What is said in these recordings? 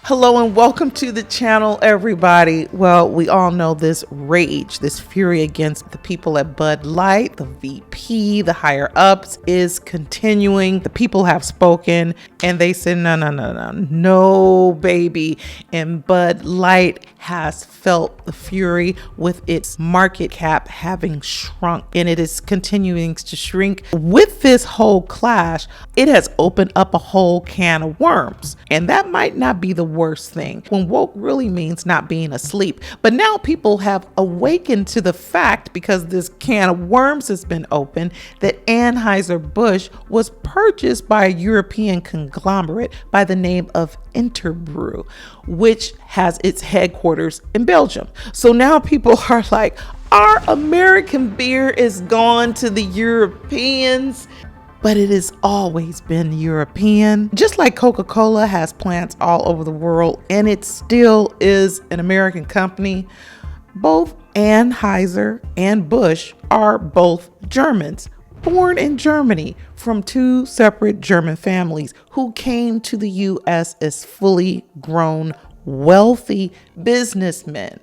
Hello and welcome to the channel, everybody. Well, we all know this rage, this fury against the people at Bud Light, the VP, the higher ups is continuing. The people have spoken and they said, no, baby. And Bud Light has felt the fury with its market cap having shrunk, and it is continuing to shrink. With this whole clash, it has opened up a whole can of worms, and that might not be the worst thing when woke really means not being asleep. But now people have awakened to the fact, because this can of worms has been opened, that Anheuser Busch was purchased by a European conglomerate by the name of Interbrew, which has its headquarters in Belgium. So now people are like, our American beer is gone to the Europeans. But it has always been European. Just like Coca-Cola has plants all over the world and it still is an American company, both Anheuser and Busch are both Germans, born in Germany from two separate German families who came to the U.S. as fully grown, wealthy businessmen.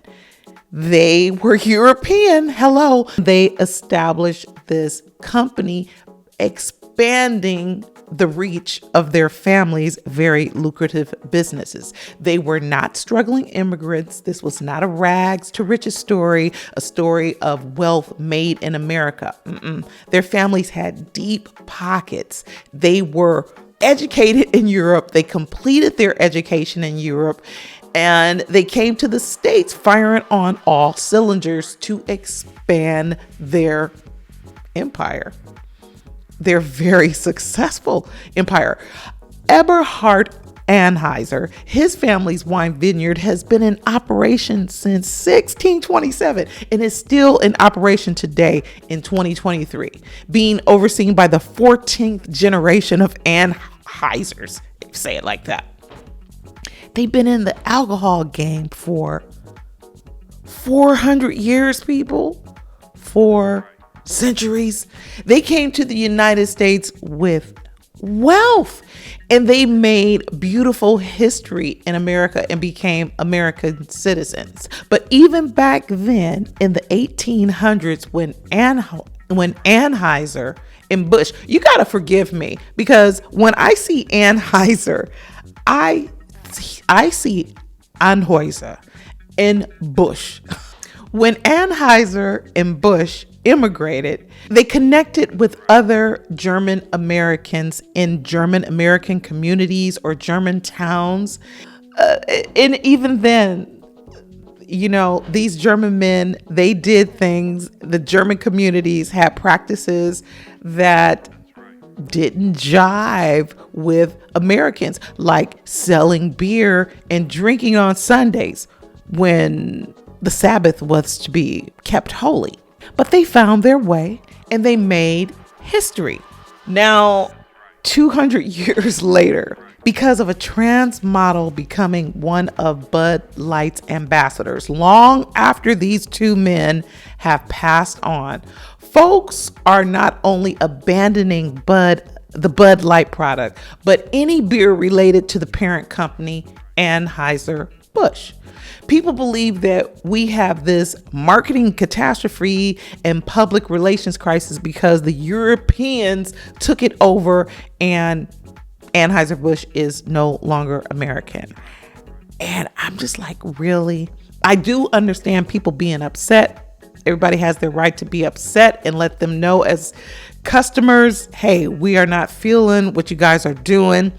They were European. Hello. They established this company, expanding the reach of their family's very lucrative businesses. They were not struggling immigrants. This was not a rags to riches story, a story of wealth made in America. Their families had deep pockets. They were educated in Europe. They completed their education in Europe, and they came to the States firing on all cylinders to expand their empire. Their very successful empire. Eberhard Anheuser, his family's wine vineyard, has been in operation since 1627 and is still in operation today in 2023, being overseen by the 14th generation of Anheisers, if you say it like that. They've been in the alcohol game for 400 years, people. For centuries. They came to the United States with wealth, and they made beautiful history in America and became American citizens. But even back then in the 1800s, when Anheuser and Busch, you got to forgive me, because when I see Anheuser, I see Anheuser and Busch. When Anheuser and Busch immigrated, they connected with other German Americans in German American communities or German towns. And even then, you know, these German men, they did things. The German communities had practices that didn't jive with Americans, like selling beer and drinking on Sundays when the Sabbath was to be kept holy. But they found their way and they made history. Now, 200 years later, because of a trans model becoming one of Bud Light's ambassadors, long after these two men have passed on, folks are not only abandoning the Bud Light product, but any beer related to the parent company, Anheuser Busch. People believe that we have this marketing catastrophe and public relations crisis because the Europeans took it over and Anheuser Busch is no longer American. And I'm just like, really? I do understand people being upset. Everybody has their right to be upset, and let them know as customers, hey, we are not feeling what you guys are doing.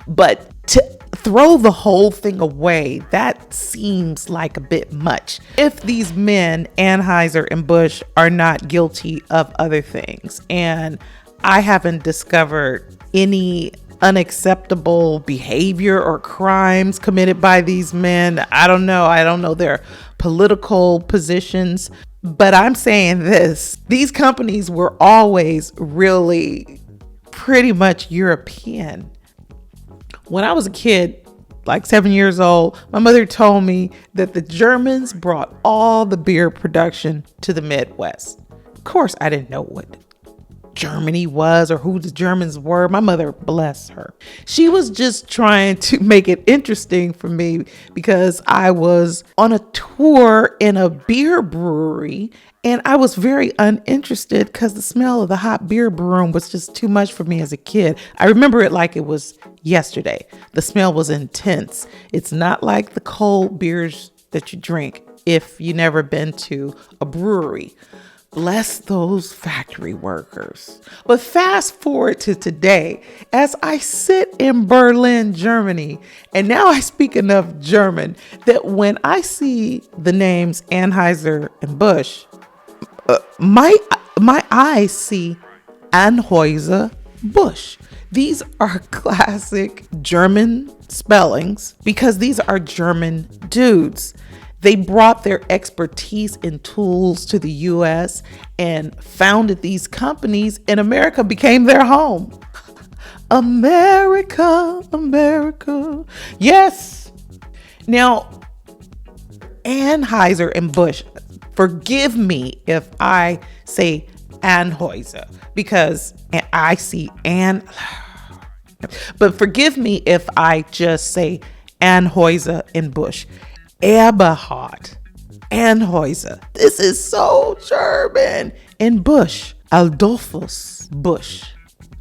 But to throw the whole thing away, that seems like a bit much. If these men, Anheuser and Busch, are not guilty of other things, and I haven't discovered any unacceptable behavior or crimes committed by these men. I don't know their political positions, but I'm saying this: these companies were always really pretty much European. When I was a kid, like 7 years old, my mother told me that the Germans brought all the beer production to the Midwest. Of course, I didn't know what Germany was or who the Germans were. My mother, bless her, she was just trying to make it interesting for me because I was on a tour in a beer brewery and I was very uninterested because the smell of the hot beer room was just too much for me as a kid. I remember it like it was yesterday. The smell was intense. It's not like the cold beers that you drink if you never been to a brewery. Bless those factory workers. But fast forward to today, as I sit in Berlin, Germany, and now I speak enough German that when I see the names Anheuser and Busch, my eyes see Anheuser Busch. These are classic German spellings because these are German dudes. They brought their expertise and tools to the U.S. and founded these companies, and America became their home. America, America. Yes. Now, Anheuser and Busch, forgive me if I say Anheuser because I see but forgive me if I just say Anheuser and Busch. Eberhard, Anheuser. This is so German. And Busch, Adolphus Busch.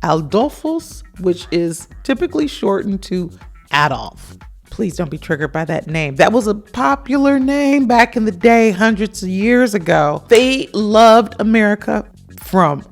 Adolphus, which is typically shortened to Adolf. Please don't be triggered by that name. That was a popular name back in the day, hundreds of years ago. They loved America from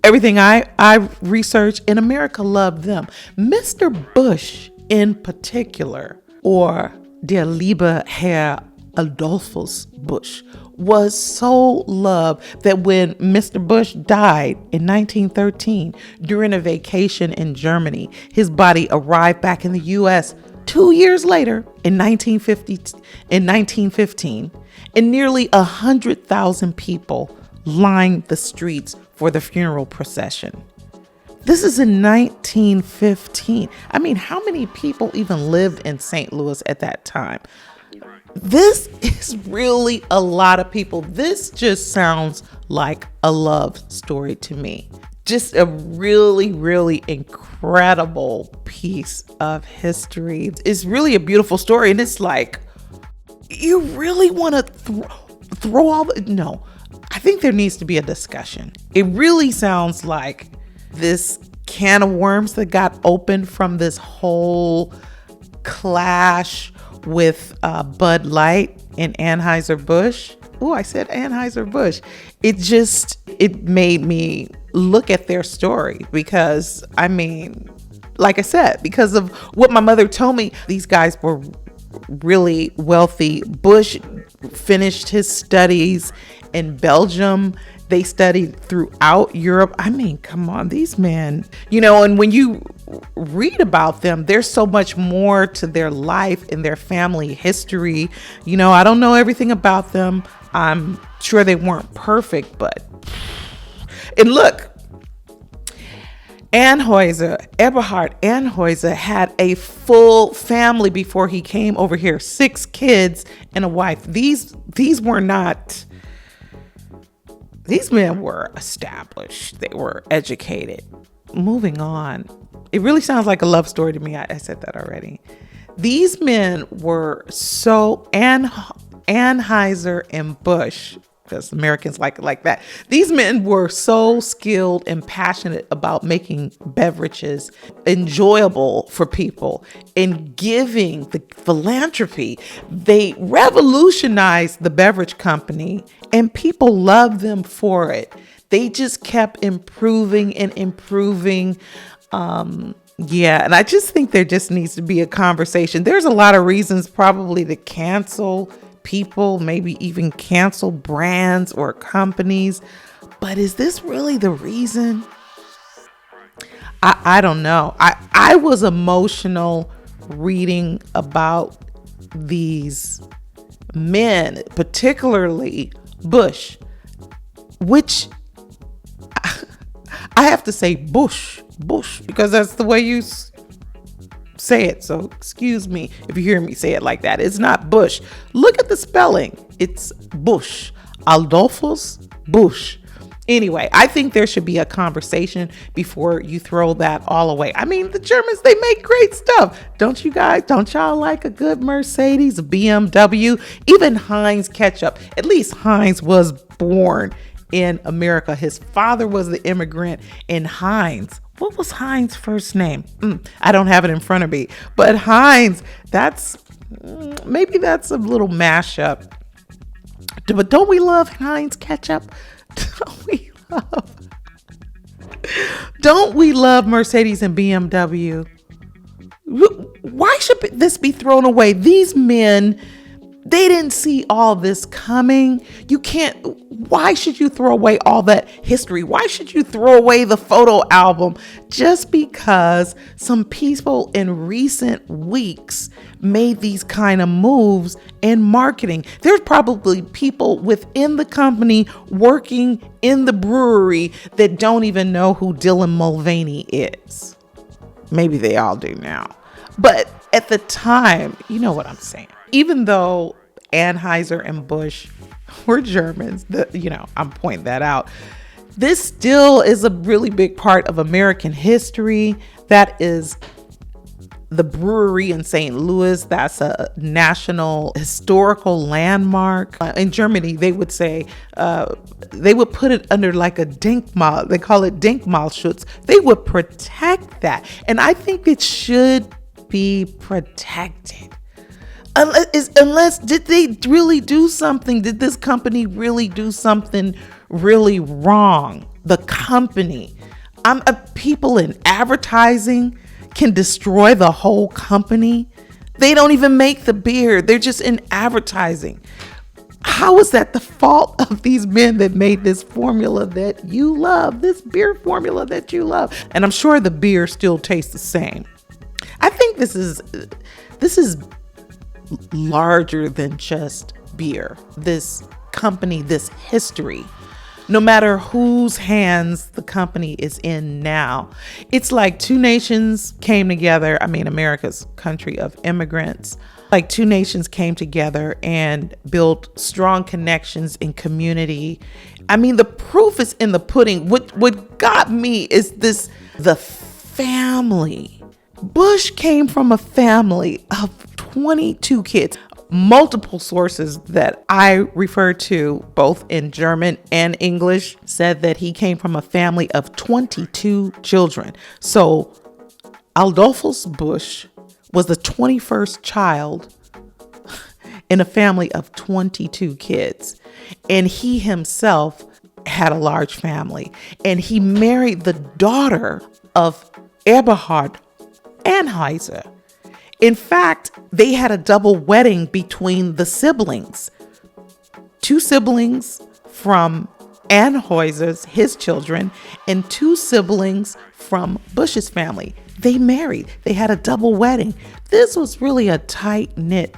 everything I researched, and America loved them. Mr. Busch in particular, or Der liebe Herr Adolphus Busch, was so loved that when Mr. Busch died in 1913 during a vacation in Germany, his body arrived back in the U.S. 2 years later in 1915, and nearly 100,000 people lined the streets for the funeral procession. This is in 1915. I mean, how many people even lived in St. Louis at that time? This is really a lot of people. This just sounds like a love story to me. Just a really, really incredible piece of history. It's really a beautiful story. And it's like, you really want to throw all the... No, I think there needs to be a discussion. It really sounds like this can of worms that got opened from this whole clash with Bud Light and Anheuser Busch. Oh, I said Anheuser Busch. It made me look at their story because, I mean, like I said, because of what my mother told me, these guys were really wealthy. Busch finished his studies in Belgium. They studied throughout Europe. I mean, come on, these men, and when you read about them, there's so much more to their life and their family history. I don't know everything about them. I'm sure they weren't perfect, and look, Eberhard Anheuser had a full family before he came over here, 6 kids and a wife. These men were established. They were educated. Moving on. It really sounds like a love story to me. I said that already. These men were so Anheuser and Busch, because Americans like it like that. These men were so skilled and passionate about making beverages enjoyable for people and giving the philanthropy. They revolutionized the beverage company and people loved them for it. They just kept improving and improving. And I just think there just needs to be a conversation. There's a lot of reasons probably to cancel people, maybe even cancel brands or companies. But is this really the reason? I don't know. I was emotional reading about these men, particularly Busch, which I have to say Busch, because that's the way you say it. So excuse me if you hear me say it like that. It's not Bush. Look at the spelling. It's Busch. Adolphus Busch. Anyway, I think there should be a conversation before you throw that all away. I mean, the Germans, they make great stuff. Don't you guys? Don't y'all like a good Mercedes, a BMW, even Heinz ketchup? At least Heinz was born in America. His father was the immigrant, and Heinz, what was Heinz' first name? I don't have it in front of me, but Heinz, maybe that's a little mashup. But don't we love Heinz ketchup? Don't we love Mercedes and BMW? Why should this be thrown away? These men, they didn't see all this coming. Why should you throw away all that history? Why should you throw away the photo album just because some people in recent weeks made these kind of moves in marketing? There's probably people within the company working in the brewery that don't even know who Dylan Mulvaney is. Maybe they all do now. But at the time, you know what I'm saying. Even though Anheuser and Busch were Germans, I'm pointing that out. This still is a really big part of American history. That is the brewery in St. Louis. That's a national historical landmark. In Germany, they would say, they would put it under like a Denkmal. They call it Denkmalschutz. They would protect that. And I think it should be protected. Unless did they really do something? Did this company really do something really wrong? The company. People in advertising can destroy the whole company. They don't even make the beer. They're just in advertising. How is that the fault of these men that made this formula that you love, this beer formula that you love? And I'm sure the beer still tastes the same. I think this is larger than just beer. This company, this history, no matter whose hands the company is in now, it's like two nations came together. I mean, America's country of immigrants, like two nations came together and built strong connections in community. I mean, the proof is in the pudding. What got me is the family. Bush came from a family of 22 kids. Multiple sources that I refer to, both in German and English, said that he came from a family of 22 children. So Adolphus Busch was the 21st child in a family of 22 kids. And he himself had a large family. And he married the daughter of Eberhard Anheuser. In fact, they had a double wedding between the siblings. Two siblings from Anheuser's, his children, and two siblings from Bush's family. They married. They had a double wedding. This was really a tight-knit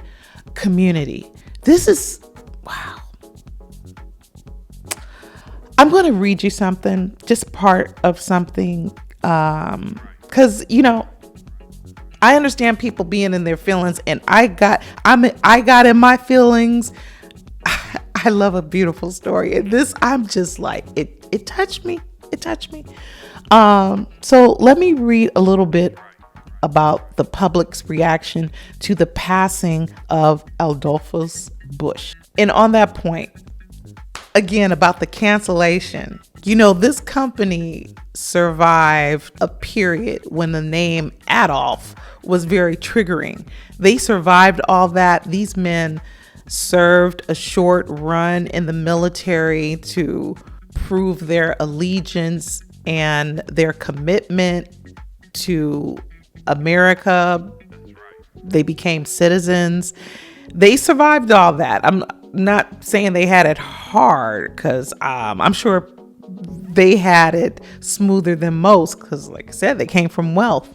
community. This is, wow. I'm going to read you something, just part of something, because, I understand people being in their feelings, and I got in my feelings. I love a beautiful story. And this, I'm just like, it touched me. It touched me. So let me read a little bit about the public's reaction to the passing of Adolphus Busch. And on that point, again, about the cancellation, this company survived a period when the name Adolf was very triggering. They survived all that. These men served a short run in the military to prove their allegiance and their commitment to America. They became citizens. They survived all that. I'm not saying they had it hard, because I'm sure they had it smoother than most, because like I said, they came from wealth.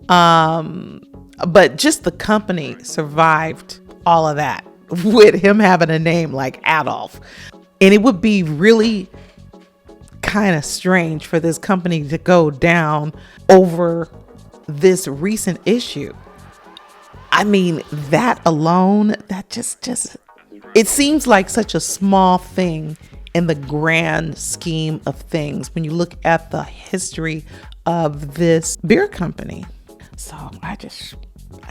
But just the company survived all of that with him having a name like Adolf. And it would be really kind of strange for this company to go down over this recent issue. I mean, that alone, that just it seems like such a small thing in the grand scheme of things when you look at the history of this beer company. So I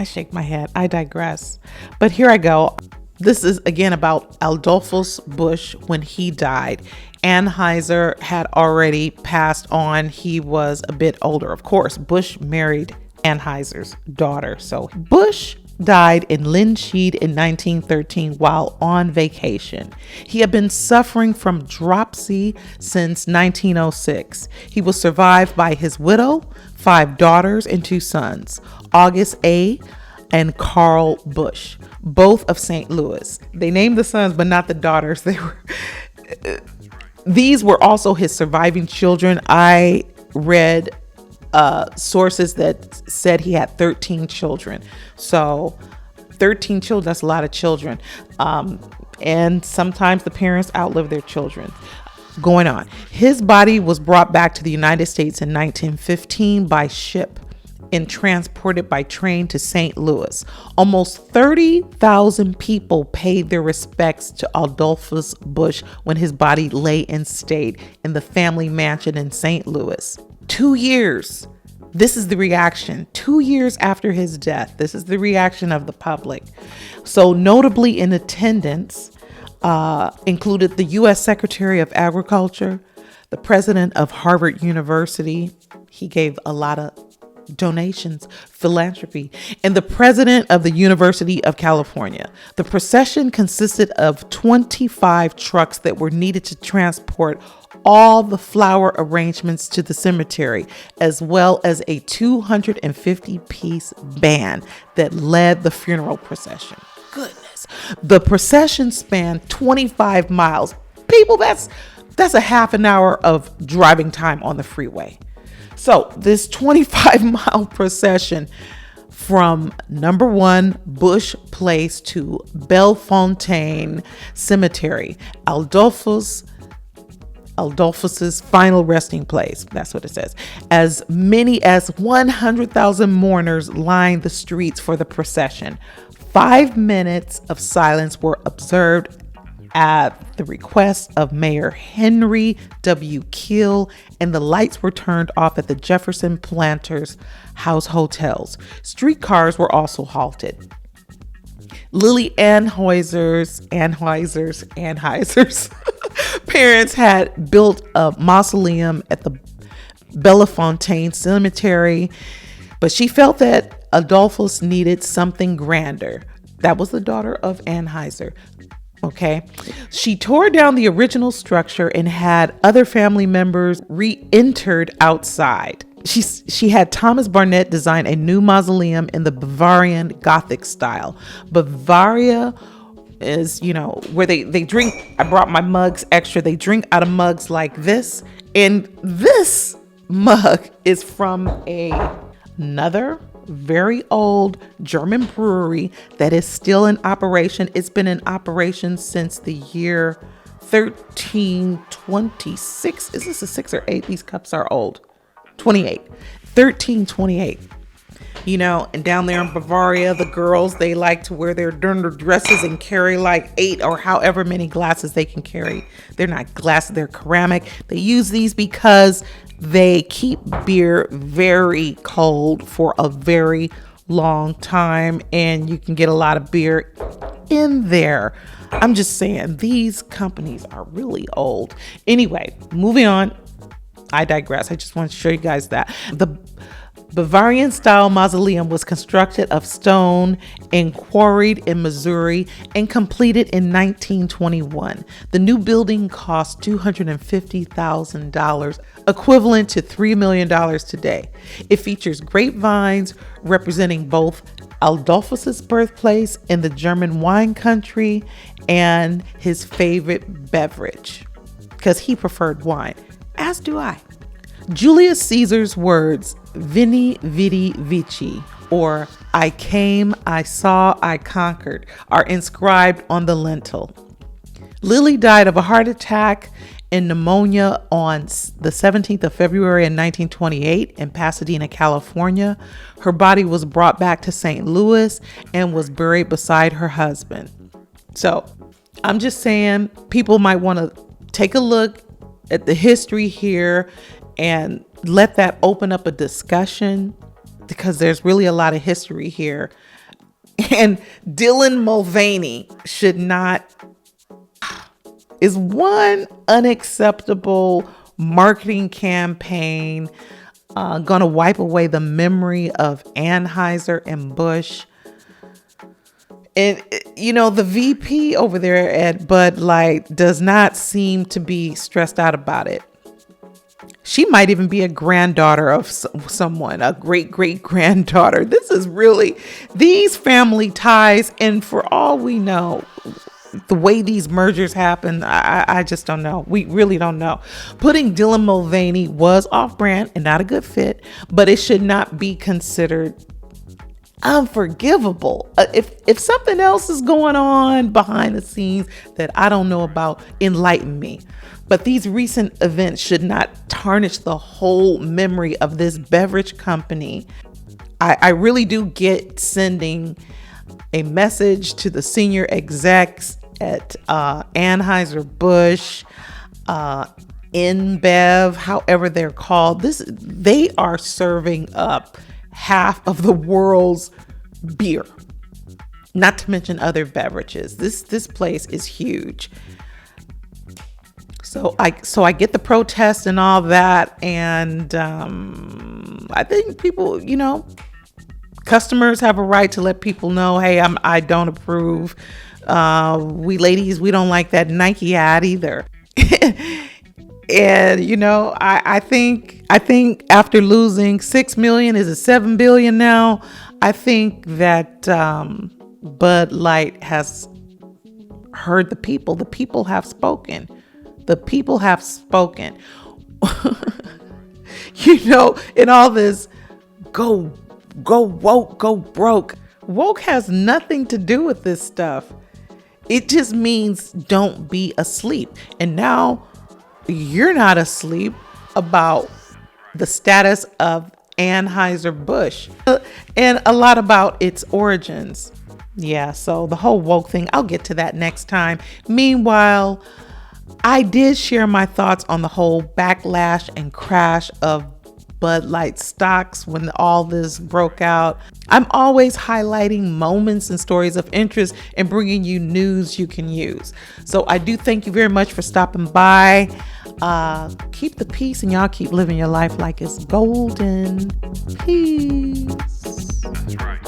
shake my head. I digress. But here I go. This is again about Adolphus Busch when he died. Anheuser had already passed on. He was a bit older. Of course, Busch married Anheuser's daughter. So Busch died in Lindschied in 1913 while on vacation. He had been suffering from dropsy since 1906. He was survived by his widow, 5 daughters, and 2 sons, August A. and Carl Busch, both of St. Louis. They named the sons, but not the daughters. These were also his surviving children. I read sources that said he had 13 children. So 13 children, that's a lot of children. And sometimes the parents outlive their children. Going on. His body was brought back to the United States in 1915 by ship and transported by train to St. Louis. Almost 30,000 people paid their respects to Adolphus Busch when his body lay in state in the family mansion in St. Louis. 2 years. This is the reaction. 2 years after his death. This is the reaction of the public. So notably in attendance included the U.S. Secretary of Agriculture, the president of Harvard University. He gave a lot of donations, philanthropy, and the president of the University of California. The procession consisted of 25 trucks that were needed to transport all the flower arrangements to the cemetery, as well as a 250-piece band that led the funeral procession. Goodness. The procession spanned 25 miles. People, that's a half an hour of driving time on the freeway. So this 25-mile procession from number 1 Busch Place to Bellefontaine Cemetery, Adolphus's final resting place. That's what it says. As many as 100,000 mourners lined the streets for the procession. 5 minutes of silence were observed at the request of Mayor Henry W. Keel, and the lights were turned off at the Jefferson Planters House hotels. Streetcars were also halted. Lily Anheuser's parents had built a mausoleum at the Bellefontaine Cemetery, but she felt that Adolphus needed something grander. That was the daughter of Anheuser. Okay. She tore down the original structure and had other family members re-entered outside. She had Thomas Barnett design a new mausoleum in the Bavarian Gothic style. Bavaria is, where they drink. I brought my mugs extra. They drink out of mugs like this. And this mug is from another very old German brewery that is still in operation. It's been in operation since the year 1326. Is this a 6 or 8? These cups are old. 1328. And down there in Bavaria, the girls, they like to wear their dresses and carry like 8 or however many glasses they can carry. They're not glasses, they're ceramic. They use these because they keep beer very cold for a very long time, and you can get a lot of beer in there. I'm just saying, these companies are really old. Anyway, moving on. I digress. I just want to show you guys that. The Bavarian style mausoleum was constructed of stone and quarried in Missouri and completed in 1921. The new building cost $250,000, equivalent to $3 million today. It features grapevines representing both Adolphus's birthplace in the German wine country and his favorite beverage, because he preferred wine, as do I. Julius Caesar's words, Veni, Vidi, Vici, or I came, I saw, I conquered, are inscribed on the lintel. Lily died of a heart attack and pneumonia on the 17th of February in 1928 in Pasadena, California. Her body was brought back to St. Louis and was buried beside her husband. So I'm just saying, people might want to take a look at the history here and let that open up a discussion, because there's really a lot of history here. And Dylan Mulvaney is one unacceptable marketing campaign going to wipe away the memory of Anheuser and Busch. And, the VP over there at Bud Light does not seem to be stressed out about it. She might even be a granddaughter of someone, a great-great-granddaughter. These family ties. And for all we know, the way these mergers happen, I just don't know. We really don't know. Putting Dylan Mulvaney was off-brand and not a good fit, but it should not be considered unforgivable. If something else is going on behind the scenes that I don't know about, enlighten me. But these recent events should not tarnish the whole memory of this beverage company. I really do get sending a message to the senior execs at Anheuser Busch, InBev, however they're called. They are serving up half of the world's beer, not to mention other beverages. This place is huge. So I get the protest and all that, and I think people, customers have a right to let people know, hey, I don't approve. We ladies, we don't like that Nike ad either. And I think after losing 6 million, is it 7 billion now? I think that Bud Light has heard the people. The people have spoken. The people have spoken. In all this go woke, go broke. Woke has nothing to do with this stuff. It just means don't be asleep. And now you're not asleep about the status of Anheuser Busch and a lot about its origins. Yeah, so the whole woke thing, I'll get to that next time. Meanwhile, I did share my thoughts on the whole backlash and crash of Bud Light stocks when all this broke out. I'm always highlighting moments and stories of interest and bringing you news you can use. So I do thank you very much for stopping by. Keep the peace, and y'all keep living your life like it's golden. Peace. That's right.